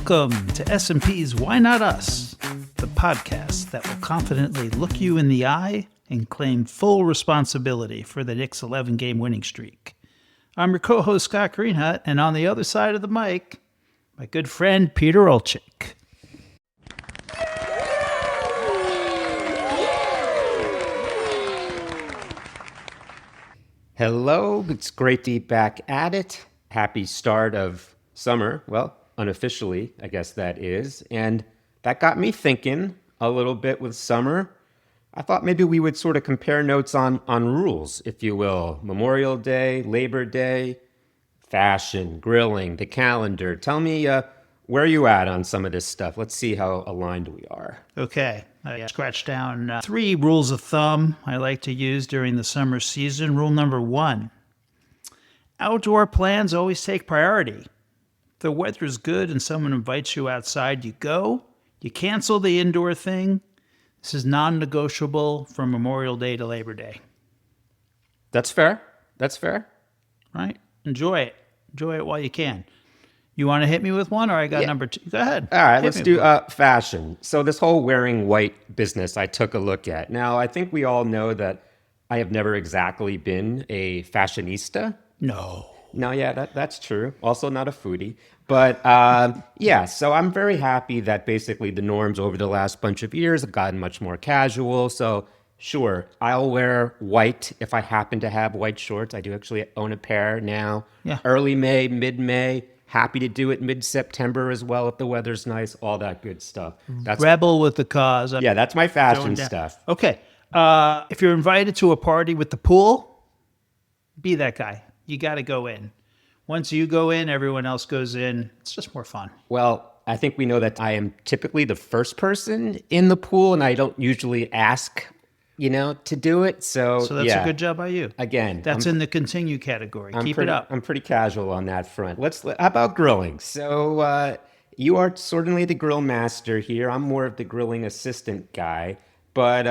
Welcome to S&P's Why Not Us, the podcast that will confidently look you in the eye and claim full responsibility for the Knicks' 11-game winning streak. I'm your co-host, Scott Greenhut, and on the other side of the mic, my good friend, Peter Olczyk. Hello, it's great to be back at it. Happy start of summer. Well, unofficially, I guess that is. And that got me thinking a little bit with summer. I thought maybe we would sort of compare notes on rules, if you will. Memorial Day, Labor Day, fashion, grilling, the calendar. Tell me where you at on some of this stuff. Let's see how aligned we are. Okay, I scratched down 3 rules of thumb I like to use during the summer season. Rule number 1, outdoor plans always take priority. If the weather's good and someone invites you outside, you go. You cancel the indoor thing. This is non-negotiable from Memorial Day to Labor Day. That's fair. That's fair. Right? Enjoy it. Enjoy it while you can. You want to hit me with one, or I got number 2? Go ahead. All right, let's do fashion. So this whole wearing white business I took a look at. Now, I think we all know that I have never exactly been a fashionista. No, yeah, that's true. Also not a foodie. But yeah, so I'm very happy that basically the norms over the last bunch of years have gotten much more casual. So sure, I'll wear white if I happen to have white shorts. I do actually own a pair now. Yeah. Early May, mid-May. Happy to do it mid-September as well if the weather's nice, all that good stuff. That's rebel with the cause. Yeah, that's my fashion stuff. Okay. If you're invited to a party with the pool, be that guy. You got to go in. Once you go in, everyone else goes in. It's just more fun. Well, I think we know that I am typically the first person in the pool, and I don't usually ask, to do it. So that's a good job by you. Again, that's in the continue category. Keep it up. I'm pretty casual on that front. How about grilling? So you are certainly the grill master here. I'm more of the grilling assistant guy. But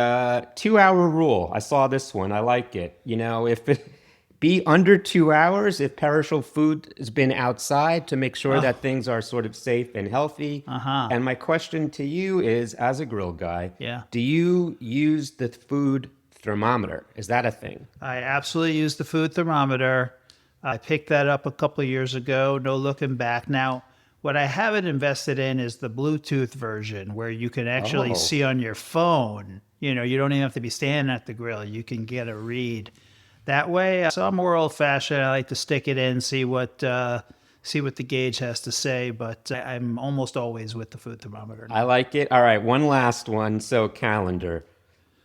2-hour rule. I saw this one. I like it. If it be under 2 hours if perishable food has been outside to make sure that things are sort of safe and healthy. And my question to you is, as a grill guy, do you use the food thermometer? Is that a thing? I absolutely use the food thermometer. I picked that up a couple of years ago. No looking back. Now, what I haven't invested in is the Bluetooth version where you can actually see on your phone. You don't even have to be standing at the grill. You can get a read that way. So I'm more old-fashioned. I like to stick it in, see what the gauge has to say, but I'm almost always with the food thermometer now. I like it. All right, one last one. So calendar.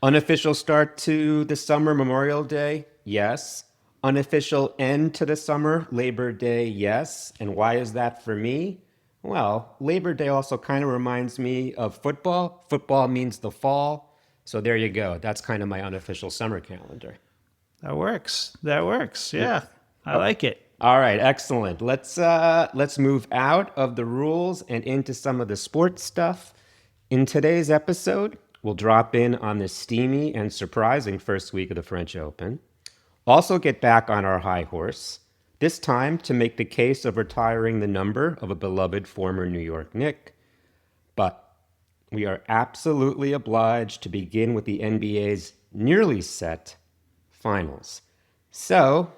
Unofficial start to the summer, Memorial Day? Yes. Unofficial end to the summer, Labor Day? Yes. And why is that for me? Well, Labor Day also kind of reminds me of football. Football means the fall. So there you go. That's kind of my unofficial summer calendar. That works. Yeah. I like it. All right, excellent. Let's move out of the rules and into some of the sports stuff. In today's episode, we'll drop in on the steamy and surprising first week of the French Open. Also get back on our high horse, this time to make the case of retiring the number of a beloved former New York Knick. But we are absolutely obliged to begin with the NBA's nearly set finals. So,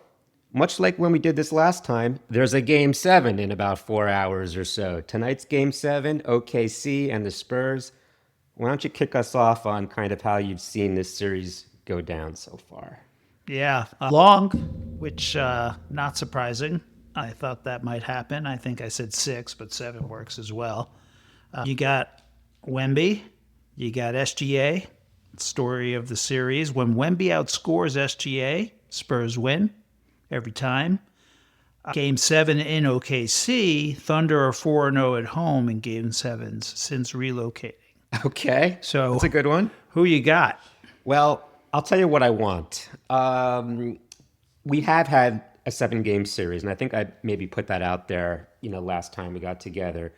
much like when we did this last time, there's a Game 7 in about 4 hours or so. Tonight's Game 7, OKC and the Spurs. Why don't you kick us off on kind of how you've seen this series go down so far? Yeah, long, which not surprising. I thought that might happen. I think I said 6, but 7 works as well. You got Wemby, you got SGA. Story of the series. When Wemby outscores SGA, Spurs win every time. Game 7 in OKC, Thunder are 4-0 at home in Game 7s since relocating. Okay, so that's a good one. Who you got? Well, I'll tell you what I want. We have had a 7-game series, and I think I maybe put that out there, last time we got together.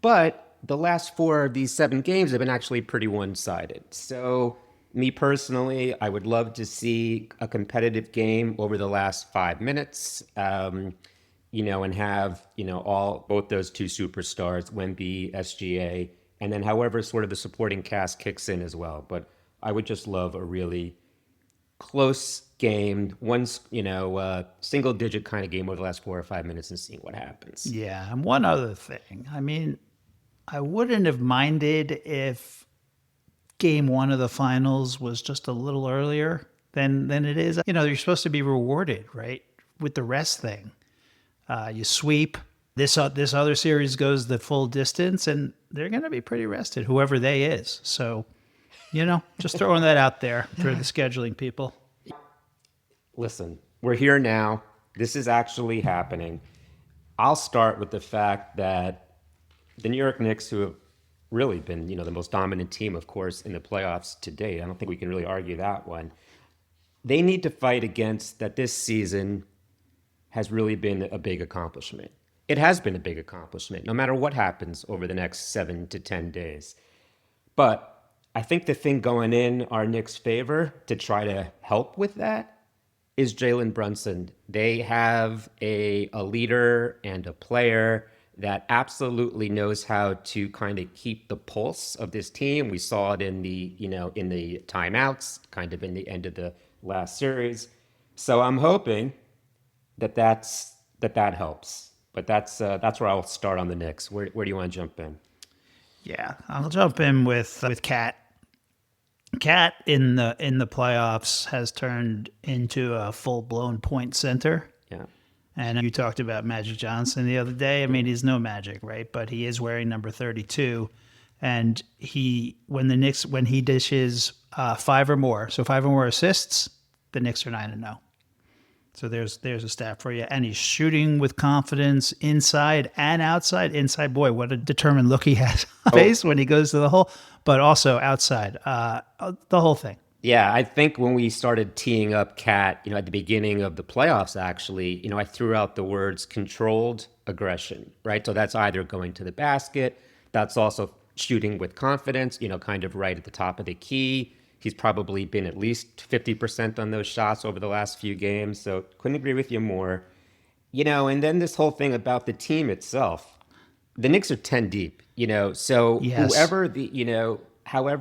But the last 4 of these 7 games have been actually pretty one-sided. So me personally, I would love to see a competitive game over the last 5 minutes. and have, all both those two superstars, Wemby, SGA, and then however sort of the supporting cast kicks in as well. But I would just love a really close game, single digit kind of game over the last 4 or 5 minutes and seeing what happens. Yeah, and one other thing. I mean, I wouldn't have minded if game one of the finals was just a little earlier than it is. You're supposed to be rewarded, right? With the rest thing. You sweep. This other series goes the full distance, and they're going to be pretty rested, whoever they is. So, just throwing that out there for the scheduling people. Listen, we're here now. This is actually happening. I'll start with the fact that the New York Knicks, who have really been, the most dominant team, of course, in the playoffs to date, I don't think we can really argue that one. They need to fight against that this season has really been a big accomplishment. It has been a big accomplishment, no matter what happens over the next 7 to 10 days. But I think the thing going in our Knicks' favor to try to help with that is Jalen Brunson. They have a leader and a player that absolutely knows how to kind of keep the pulse of this team. We saw it in the timeouts, kind of in the end of the last series. So I'm hoping that helps. But that's where I'll start on the Knicks. Where do you want to jump in? Yeah, I'll jump in with Cat. Cat in the playoffs has turned into a full-blown point center. Yeah. And you talked about Magic Johnson the other day. I mean, he's no Magic, right? But he is wearing number 32. And when he dishes 5 or more, so 5 or more assists, the Knicks are 9-0. So there's a stat for you. And he's shooting with confidence inside and outside. Inside, boy, what a determined look he has on his face when he goes to the hole. But also outside, the whole thing. Yeah, I think when we started teeing up Cat, at the beginning of the playoffs, actually, I threw out the words controlled aggression, right? So that's either going to the basket. That's also shooting with confidence, kind of right at the top of the key. He's probably been at least 50% on those shots over the last few games. So couldn't agree with you more. And then this whole thing about the team itself. The Knicks are 10 deep, so Yes. however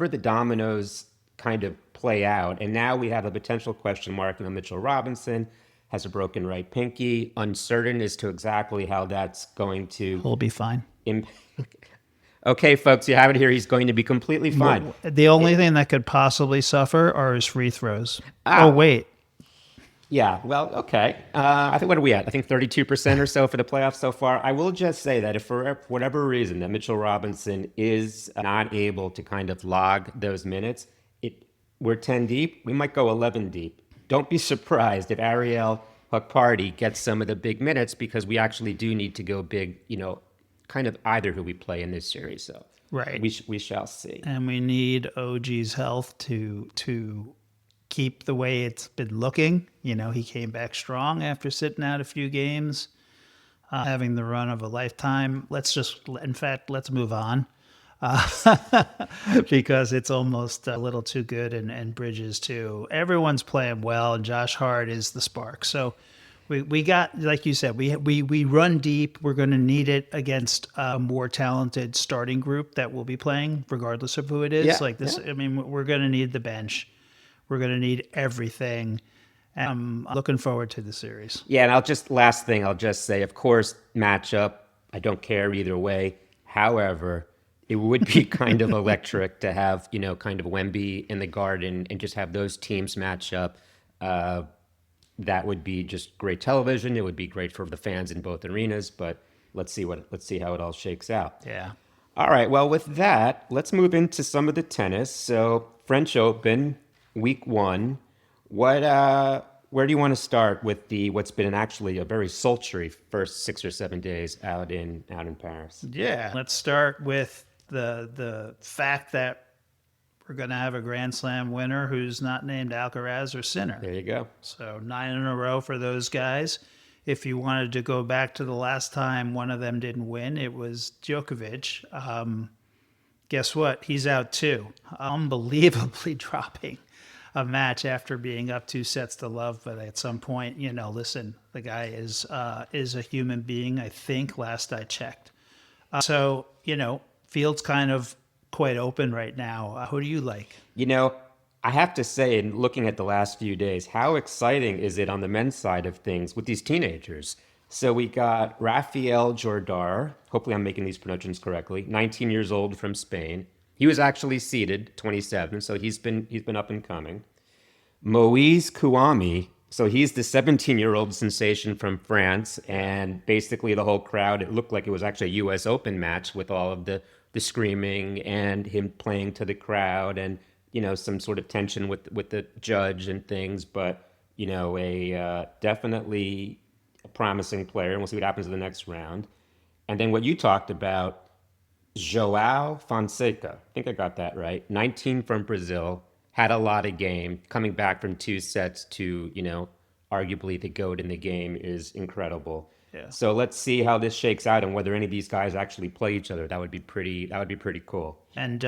the dominoes kind of play out. And now we have a potential question mark. Mitchell Robinson has a broken right pinky. Uncertain as to exactly how that's going to He'll be fine. Okay, folks, you have it here. He's going to be completely fine. The only thing that could possibly suffer are his free throws. Oh, wait. Yeah, well, okay. I think, what are we at? I think 32% or so for the playoffs so far. I will just say that if for whatever reason that Mitchell Robinson is not able to kind of log those minutes, we're 10 deep, we might go 11 deep. Don't be surprised if Ariel Hukparty gets some of the big minutes, because we actually do need to go big, kind of either who we play in this series. So right, we shall see. And we need OG's health to keep the way it's been looking. He came back strong after sitting out a few games, having the run of a lifetime. Let's move on. Because it's almost a little too good, and Bridges too. Everyone's playing well, and Josh Hart is the spark. So we got, like you said, we run deep. We're going to need it against a more talented starting group that will be playing, regardless of who it is. Yeah. I mean, we're going to need the bench. We're going to need everything. And I'm looking forward to the series. Yeah, and last thing I'll just say, of course, matchup, I don't care either way. However, it would be kind of electric to have, kind of Wemby in the Garden and just have those teams match up. That would be just great television. It would be great for the fans in both arenas, but let's see how it all shakes out. Yeah. All right. Well, with that, let's move into some of the tennis. So, French Open, week 1. Where do you want to start with what's been actually a very sultry first 6 or 7 days out in Paris? Yeah. Let's start with the fact that we're going to have a Grand Slam winner who's not named Alcaraz or Sinner. There you go. So 9 in a row for those guys. If you wanted to go back to the last time one of them didn't win, it was Djokovic. Guess what? He's out too. Unbelievably dropping. a match after being up 2-0, but at some point, listen, the guy is a human being, I think, last I checked. So, field's kind of quite open right now. Who do you like? I have to say, in looking at the last few days, how exciting is it on the men's side of things with these teenagers? So we got Rafael Jordar, hopefully I'm making these pronunciations correctly, 19 years old from Spain. He was actually seeded 27, so he's been up and coming. Moise Kouame, so he's the 17-year-old sensation from France, and basically the whole crowd, it looked like it was actually a U.S. Open match with all of the screaming and him playing to the crowd and, some sort of tension with the judge and things, but, definitely a promising player, and we'll see what happens in the next round. And then what you talked about, Joao Fonseca, I think I got that right, 19 from Brazil, had a lot of game, coming back from 2 sets to, arguably the GOAT in the game is incredible. Yeah. So let's see how this shakes out and whether any of these guys actually play each other. That would be pretty cool. And,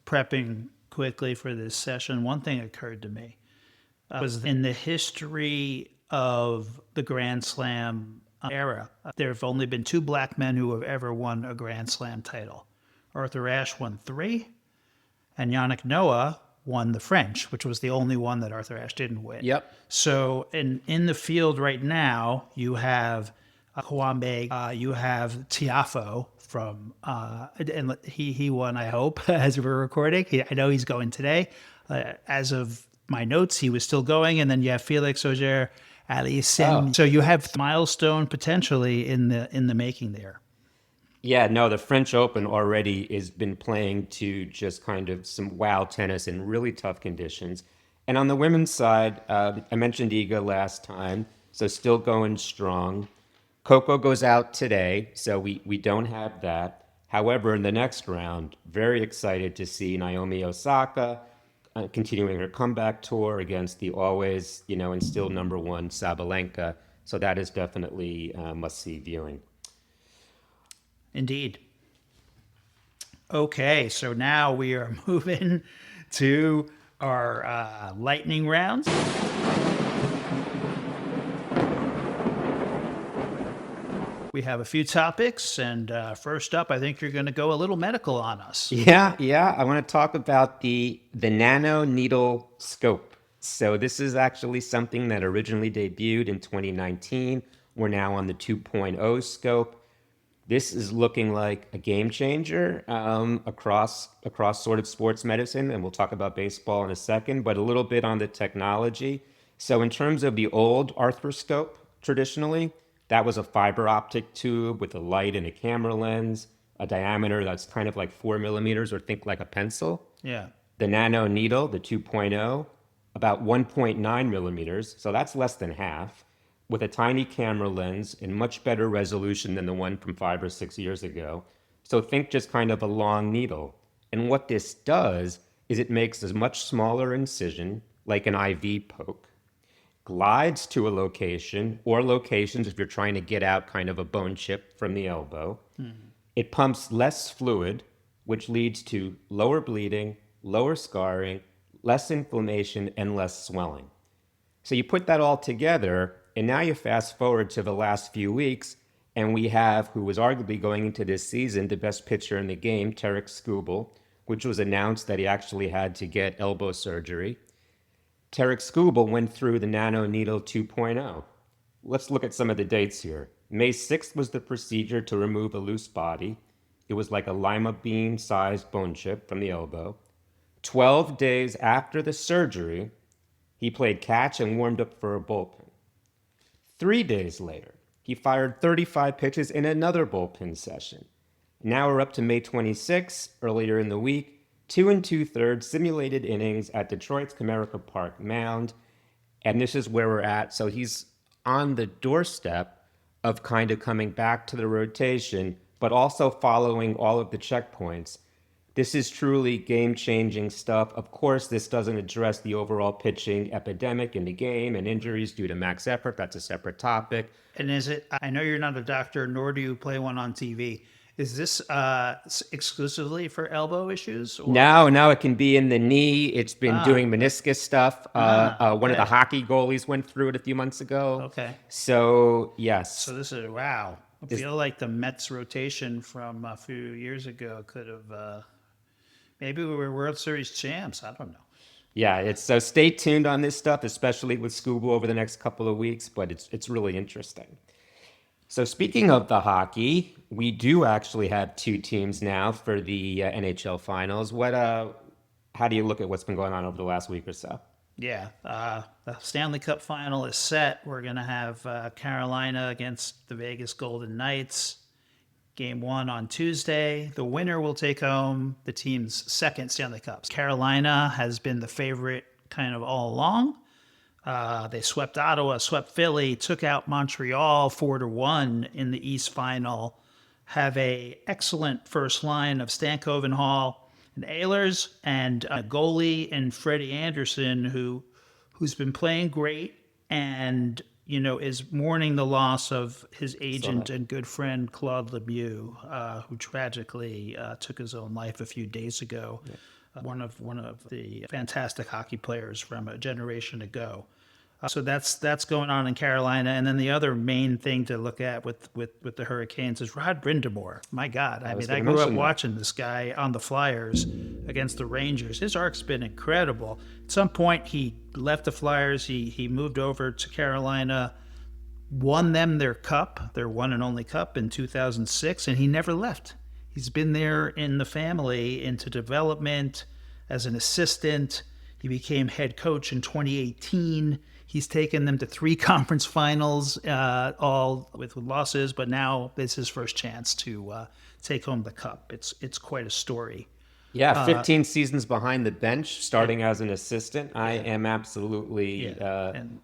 prepping quickly for this session, one thing occurred to me was in the history of the Grand Slam era, there have only been 2 black men who have ever won a Grand Slam title. Arthur Ashe won 3, and Yannick Noah won the French, which was the only one that Arthur Ashe didn't win. Yep. So in the field right now, you have Kouambe, you have Tiafo from, and he won, I hope, as we're recording. I know he's going today. As of my notes, he was still going. And then you have Felix Auger Aliassime. Oh. So you have milestone potentially in the making there. Yeah, no, the French Open already has been playing to just kind of some wow tennis in really tough conditions. And on the women's side, I mentioned Iga last time, so still going strong. Coco goes out today, so we don't have that. However, in the next round, very excited to see Naomi Osaka continuing her comeback tour against the always, and still number 1 Sabalenka. So that is definitely must-see viewing. Indeed. Okay, so now we are moving to our lightning rounds. We have a few topics, and first up, I think you're going to go a little medical on us. Yeah. I want to talk about the Nanoneedle scope. So this is actually something that originally debuted in 2019. We're now on the 2.0 scope. This is looking like a game changer across sort of sports medicine, and we'll talk about baseball in a second, but a little bit on the technology. So in terms of the old arthroscope, traditionally, that was a fiber optic tube with a light and a camera lens, a diameter that's kind of like 4 millimeters, or think like a pencil. Yeah. The Nanoneedle, the 2.0, about 1.9 millimeters, so that's less than half, with a tiny camera lens and much better resolution than the one from 5 or 6 years ago. So think just kind of a long needle. And what this does is it makes a much smaller incision, like an IV poke, glides to a location or locations if you're trying to get out kind of a bone chip from the elbow. It pumps less fluid, which leads to lower bleeding, lower scarring, less inflammation, and less swelling. So you put that all together, and now you fast forward to the last few weeks, and we have, who was arguably going into this season, the best pitcher in the game, Tarek Skubal, which was announced that he actually had to get elbow surgery. Tarek Skubal went through the Nanoneedle 2.0. Let's look at some of the dates here. May 6th was the procedure to remove a loose body. It was like a lima bean-sized bone chip from the elbow. 12 days after the surgery, he played catch and warmed up for a bullpen. 3 days later, he fired 35 pitches in another bullpen session. Now we're up to May 26th, earlier in the week, 2 2/3 simulated innings at Detroit's Comerica Park mound. And this is where we're at. So he's on the doorstep of kind of coming back to the rotation, but also following all of the checkpoints. This is truly game-changing stuff. Of course, this doesn't address the overall pitching epidemic in the game and injuries due to max effort. That's a separate topic. And is it, I know you're not a doctor, nor do you play one on TV. Is this exclusively for elbow issues? Or? Now it can be in the knee. It's been doing meniscus stuff. One of the okay. hockey goalies went through it a few months ago. Okay. So, yes. So this is, wow. I feel like the Mets rotation from a few years ago could have, maybe we were World Series champs. I don't know. Yeah, it's so stay tuned on this stuff, especially with Scuba over the next couple of weeks, but it's really interesting. So speaking of the hockey, we do actually have two teams now for the NHL finals. How do you look at what's been going on over the last week or so? Yeah, the Stanley Cup final is set. We're going to have Carolina against the Vegas Golden Knights. Game 1 on Tuesday. The winner will take home the team's second Stanley Cups. Carolina has been the favorite kind of all along. They swept Ottawa, swept Philly, took out Montreal 4-1 in the East Final. Have a excellent first line of Stankoven, Hall, and Ehlers, and a goalie in Freddie Anderson, who's been playing great and is mourning the loss of his agent and good friend Claude Lemieux, who tragically took his own life a few days ago. Yeah. One of the fantastic hockey players from a generation ago. So that's going on in Carolina, and then the other main thing to look at with the Hurricanes is Rod Brind'Amour. My God, I grew up watching this guy on the Flyers against the Rangers. His arc's been incredible. At some point, he left the Flyers. He moved over to Carolina, won them their cup, their one and only cup in 2006, and he never left. He's been there in the family into development as an assistant. He became head coach in 2018. He's taken them to 3 conference finals, all with losses, but now it's his first chance to take home the cup. It's quite a story. Yeah, 15 seasons behind the bench, starting as an assistant. I am absolutely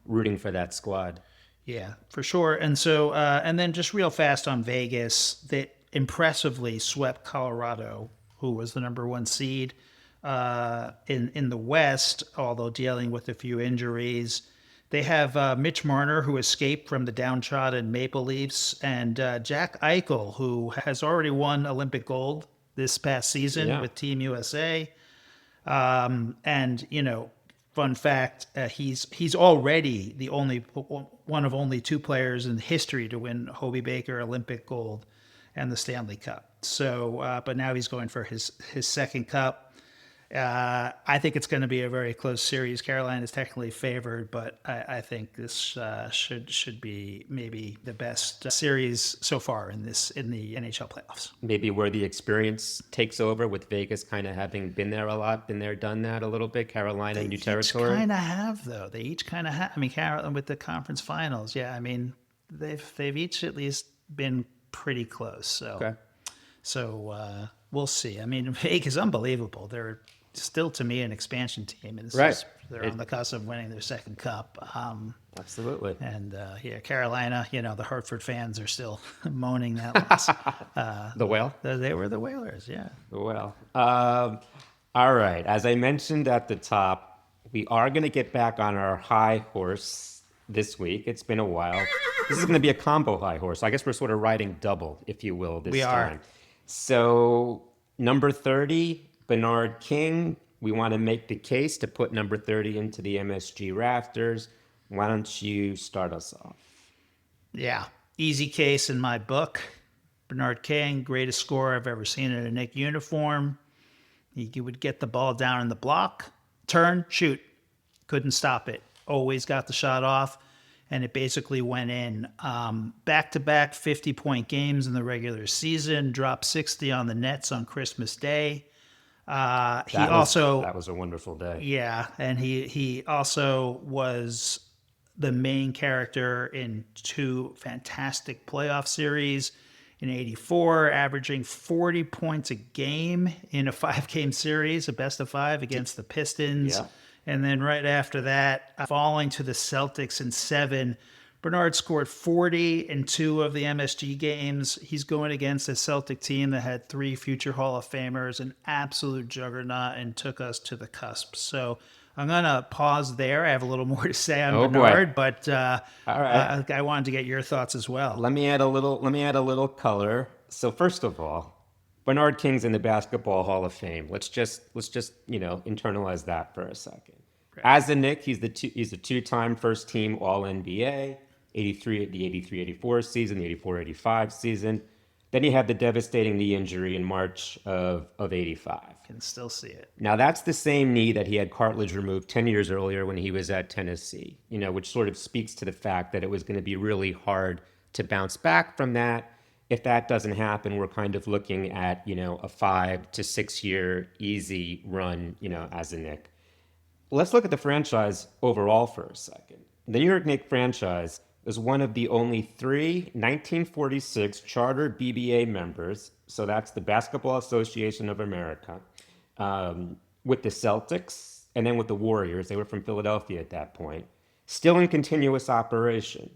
rooting for that squad. Yeah, for sure. And so, and then just real fast on Vegas, that impressively swept Colorado, who was the number 1 seed in the West, although dealing with a few injuries. They have Mitch Marner, who escaped from the downtrodden Maple Leafs, and Jack Eichel, who has already won Olympic gold this past season with Team USA. And fun fact, he's already the one of only 2 players in history to win Hobey Baker Olympic gold and the Stanley Cup. So, but now he's going for his second cup. I think it's going to be a very close series. Carolina is technically favored, but I think this should be maybe the best series so far in the NHL playoffs. Maybe where the experience takes over, with Vegas kind of having been there a lot, been there, done that a little bit. Carolina, new territory. They kind of have, though. They each kind of have. I mean, Carolina with the conference finals. Yeah, I mean, they've each at least been pretty close. So, okay. So we'll see. I mean, Vegas is unbelievable. They're still, to me, an expansion team, and they're on the cusp of winning their second cup. Absolutely. And Carolina, the Hartford fans are still moaning that loss. The Whale? They were the Whalers, yeah. The Whale. All right. As I mentioned at the top, we are going to get back on our high horse this week. It's been a while. This is going to be a combo high horse. I guess we're sort of riding double, if you will, this time. Are. So, number 30, Bernard King. We want to make the case to put number 30 into the MSG rafters. Why don't you start us off? Yeah, easy case in my book. Bernard King, greatest scorer I've ever seen in a Knicks uniform. He would get the ball down in the block, turn, shoot. Couldn't stop it. Always got the shot off, and it basically went in. Back-to-back 50-point games in the regular season, dropped 60 on the Nets on Christmas Day. That was a wonderful day. Yeah, and he also was the main character in 2 fantastic playoff series. In '84, averaging 40 points a game in a 5-game series, a best of 5 against the Pistons. Yeah. And then right after that, falling to the Celtics in 7. Bernard scored 40 in 2 of the MSG games. He's going against a Celtic team that had 3 future Hall of Famers, an absolute juggernaut, and took us to the cusp. So I'm going to pause there. I have a little more to say on Bernard, but all right. I wanted to get your thoughts as well. Let me add a little color. So first of all, Bernard King's in the Basketball Hall of Fame. Let's just internalize that for a second. Right. As a Knick, he's a two-time first team All NBA, 83-84 season, the 84-85 season. Then he had the devastating knee injury in March of 85. Can still see it. Now that's the same knee that he had cartilage removed 10 years earlier when he was at Tennessee, which sort of speaks to the fact that it was going to be really hard to bounce back from that. If that doesn't happen, we're kind of looking at, a 5 to 6 year easy run, as a Knick. Let's look at the franchise overall for a second. The New York Knicks franchise is one of the only 3 1946 charter BBA members, so that's the Basketball Association of America, with the Celtics and then with the Warriors. They were from Philadelphia at that point, still in continuous operation.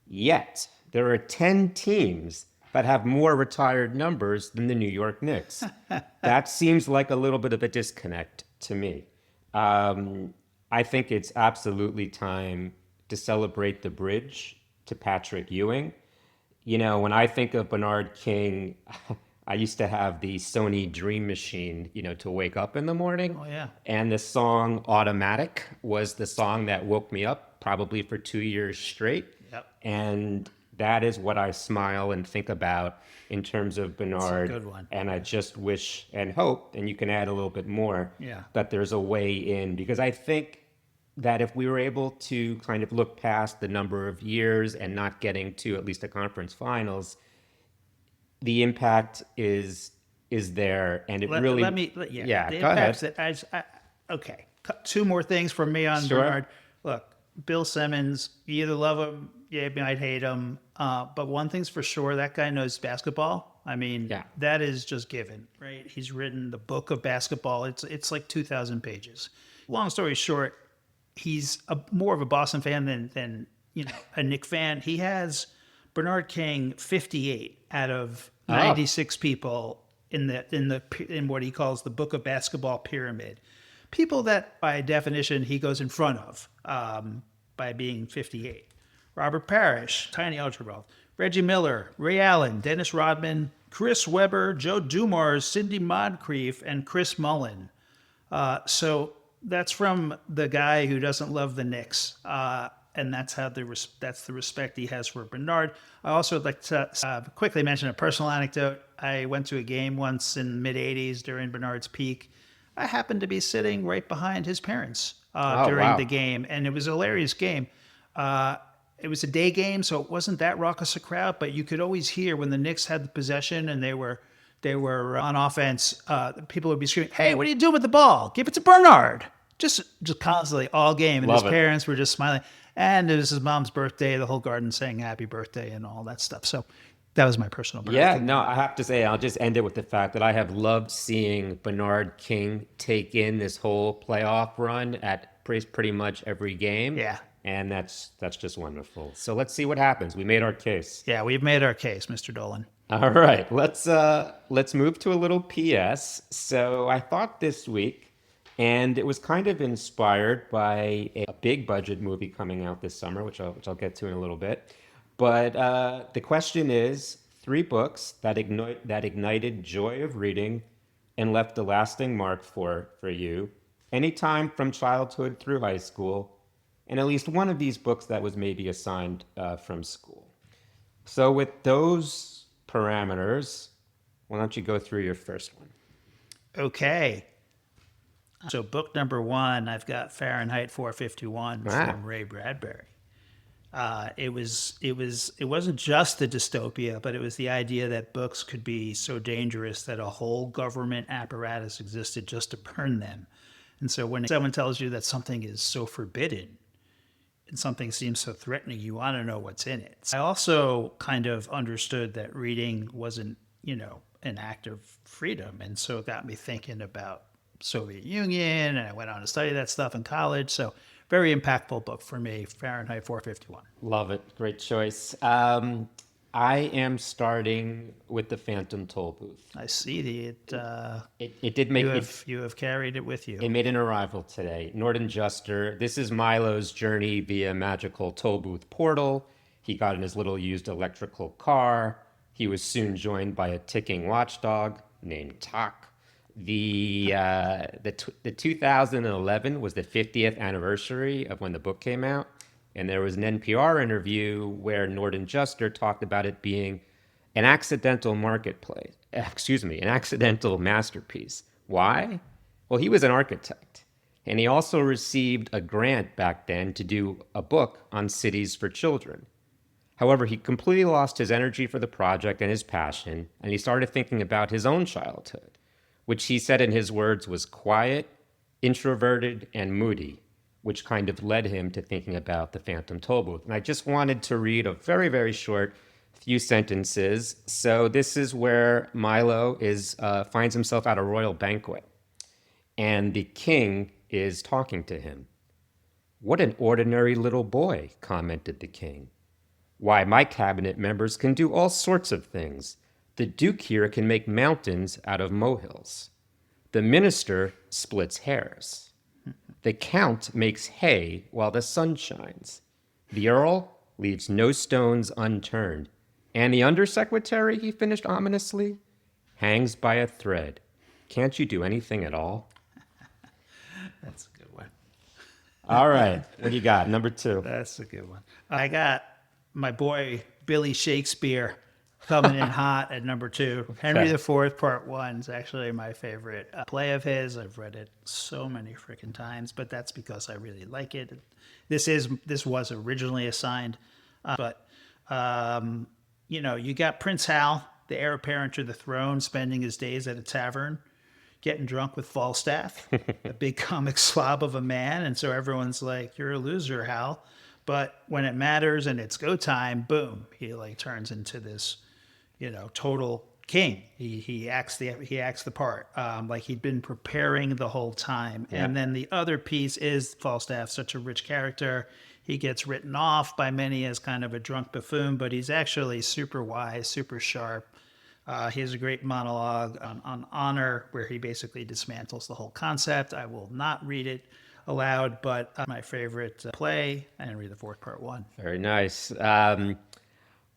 Yet, there are 10 teams that have more retired numbers than the New York Knicks. That seems like a little bit of a disconnect to me. I think it's absolutely time to celebrate the bridge to Patrick Ewing. When I think of Bernard King, I used to have the Sony Dream Machine, to wake up in the morning. Oh, yeah. And the song Automatic was the song that woke me up probably for 2 years straight. Yep. And that is what I smile and think about in terms of Bernard. That's a good one. And I just wish and hope, and you can add a little bit more, Yeah. that there's a way in. Because I think that if we were able to kind of look past the number of years and not getting to at least a conference finals, the impact is there, and it really. Yeah. The Go ahead. impacts that okay. 2 more things from me on Sure. Bernard. Look, Bill Simmons. You either love him, you might hate him. But one thing's for sure: that guy knows basketball. I mean, Yeah. that is just given, right? He's written the book of basketball. It's like 2,000 pages. Long story short, he's more of a Boston fan than a Knick fan. He has Bernard King 58 out of 96 people in what he calls the book of basketball pyramid. People that by definition he goes in front of by being 58. Robert Parrish, Tiny Archibald, Reggie Miller, Ray Allen, Dennis Rodman, Chris Webber, Joe Dumars, Cindy Moncrief, and Chris Mullen. So that's from the guy who doesn't love the Knicks, and that's the respect he has for Bernard. I also would like to quickly mention a personal anecdote. I went to a game once in the mid-'80s during Bernard's peak. I happened to be sitting right behind his parents during the game, and it was a hilarious game. It was a day game, so it wasn't that raucous a crowd, but you could always hear when the Knicks had the possession and they were on offense, people would be screaming, "Hey, what are you doing with the ball? Give it to Bernard!" Just constantly all game, and Love his it. parents were just smiling. And it was his mom's birthday, the whole garden saying happy birthday and all that stuff. So that was my personal Bernard Yeah, King. no, I have to say, I'll just end it with the fact that I have loved seeing Bernard King take in this whole playoff run at pretty much every game. Yeah. And that's just wonderful. So let's see what happens. We made our case. Yeah, we've made our case, Mr. Dolan. All right, let's move to a little PS. So I thought this week, and it was kind of inspired by a big budget movie coming out this summer, which I'll get to in a little bit. But the question is 3 books that ignited joy of reading and left a lasting mark for you, anytime from childhood through high school, and at least one of these books that was maybe assigned from school. So with those parameters, why don't you go through your first one? Okay. So book number 1, I've got Fahrenheit 451 from Ray Bradbury. It wasn't just the dystopia, but it was the idea that books could be so dangerous that a whole government apparatus existed just to burn them. And so when someone tells you that something is so forbidden and something seems so threatening, you want to know what's in it. I also kind of understood that reading wasn't, an act of freedom. And so it got me thinking about Soviet Union, and I went on to study that stuff in college. So very impactful book for me, Fahrenheit 451. Love it. Great choice. I am starting with the Phantom Toll Booth. I see It did make you have carried it with you. It made an arrival today. Norton Juster. This is Milo's journey via magical toll booth portal. He got in his little used electrical car. He was soon joined by a ticking watchdog named Tak. The 2011 was the 50th anniversary of when the book came out, and there was an NPR interview where Norton Juster talked about it being an accidental an accidental masterpiece. Why? Well, he was an architect, and he also received a grant back then to do a book on cities for children. However, he completely lost his energy for the project and his passion, and he started thinking about his own childhood, which he said in his words was quiet, introverted, and moody, which kind of led him to thinking about the Phantom Tollbooth. And I just wanted to read a very, very short few sentences. So this is where Milo finds himself at a royal banquet, and the king is talking to him. "What an ordinary little boy," commented the king. "Why, my cabinet members can do all sorts of things. The Duke here can make mountains out of molehills. The minister splits hairs. The Count makes hay while the sun shines. The Earl leaves no stones unturned. And the undersecretary," he finished ominously, "hangs by a thread. Can't you do anything at all?" That's a good one. All right. What do you got? Number 2. That's a good one. I got my boy Billy Shakespeare coming in hot at number 2. Henry IV, Part 1 is actually my favorite play of his. I've read it so many freaking times, but that's because I really like it. This was originally assigned, but you got Prince Hal, the heir apparent to the throne, spending his days at a tavern, getting drunk with Falstaff, a big comic slob of a man, and so everyone's like, "You're a loser, Hal." But when it matters and it's go time, boom, he turns into this, total king. He acts the part, like he'd been preparing the whole time. Yeah. And then the other piece is Falstaff, such a rich character. He gets written off by many as kind of a drunk buffoon, but he's actually super wise, super sharp. He has a great monologue on honor where he basically dismantles the whole concept. I will not read it aloud, but my favorite play, Henry IV, Part 1. Very nice.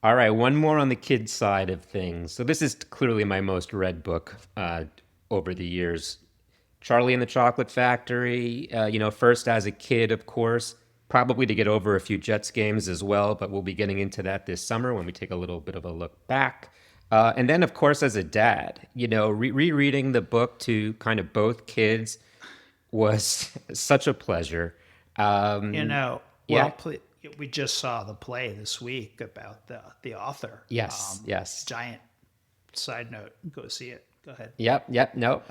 All right, one more on the kid side of things. So this is clearly my most read book over the years. Charlie and the Chocolate Factory, first as a kid, of course, probably to get over a few Jets games as well, but we'll be getting into that this summer when we take a little bit of a look back. And then, of course, as a dad, rereading the book to kind of both kids was such a pleasure. We just saw the play this week about the author. Yes, yes. Giant side note. Go see it. Go ahead. Yep. No,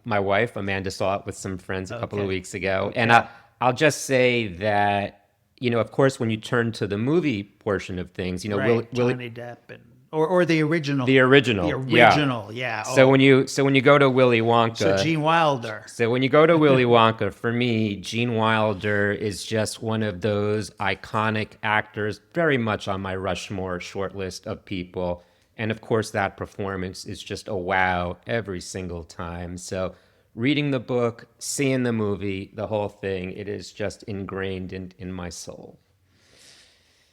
my wife, Amanda, saw it with some friends a couple of weeks ago. Okay. And I'll just say that, of course, when you turn to the movie portion of things, right. Johnny Depp and... Or the original. The original. Yeah. So when you go to Willy Wonka. So Gene Wilder. So when you go to Willy Wonka, for me, Gene Wilder is just one of those iconic actors, very much on my Rushmore shortlist of people. And of course, that performance is just a wow every single time. So reading the book, seeing the movie, the whole thing, it is just ingrained in my soul.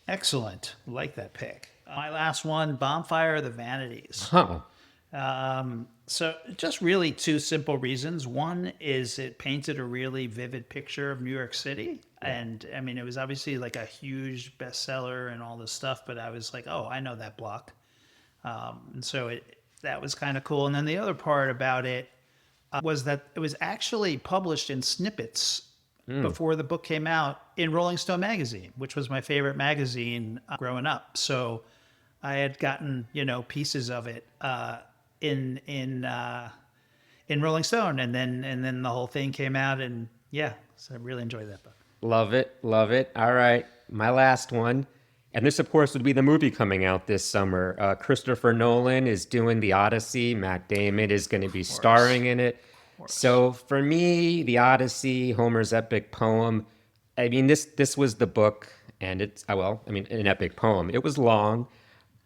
Excellent. Like that pick. My last one, Bonfire of the Vanities. Huh. So just really two simple reasons. One is it painted a really vivid picture of New York City. And I mean, it was obviously like a huge bestseller and all this stuff, but I was like, oh, I know that block. And so that was kind of cool. And then the other part about it was that it was actually published in snippets before the book came out in Rolling Stone magazine, which was my favorite magazine growing up. So I had gotten, pieces of it in Rolling Stone, and then the whole thing came out, and so I really enjoyed that book. Love it. All right, my last one, and this, of course, would be the movie coming out this summer. Christopher Nolan is doing The Odyssey. Matt Damon is going to be starring in it. So for me, The Odyssey, Homer's epic poem. I mean, this was the book, and it's an epic poem. It was long,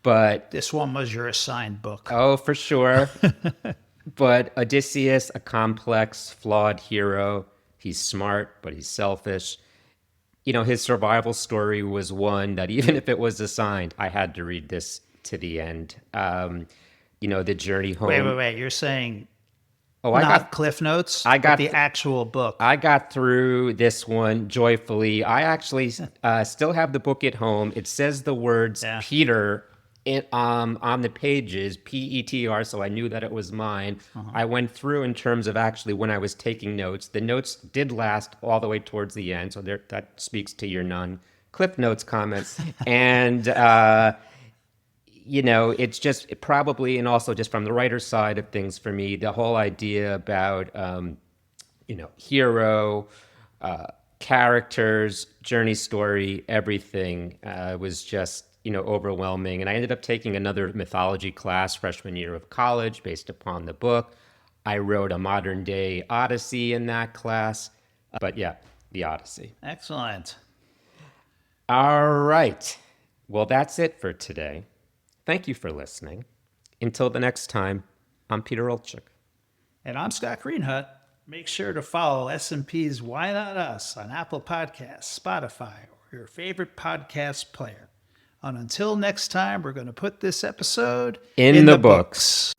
but this one was your assigned book. Oh, for sure. But Odysseus, a complex, flawed hero. He's smart, but he's selfish. His survival story was one that even if it was assigned, I had to read this to the end. The journey home. Wait. You're saying Oh, not Cliff Notes, but the actual book. I got through this one joyfully. I actually still have the book at home. It says the words Peter on the pages, P-E-T-R, so I knew that it was mine. I went through in terms of actually when I was taking notes. The notes did last all the way towards the end, so that speaks to your non-Cliff Notes comments. And it's just probably, and also just from the writer's side of things for me, the whole idea about, hero, characters, journey story, everything was just, overwhelming. And I ended up taking another mythology class freshman year of college based upon the book. I wrote a modern day Odyssey in that class. But yeah, the Odyssey. Excellent. All right. Well, that's it for today. Thank you for listening. Until the next time, I'm Peter Olchik. And I'm Scott Greenhut. Make sure to follow S&P's Why Not Us on Apple Podcasts, Spotify, or your favorite podcast player. And until next time, we're going to put this episode in the books.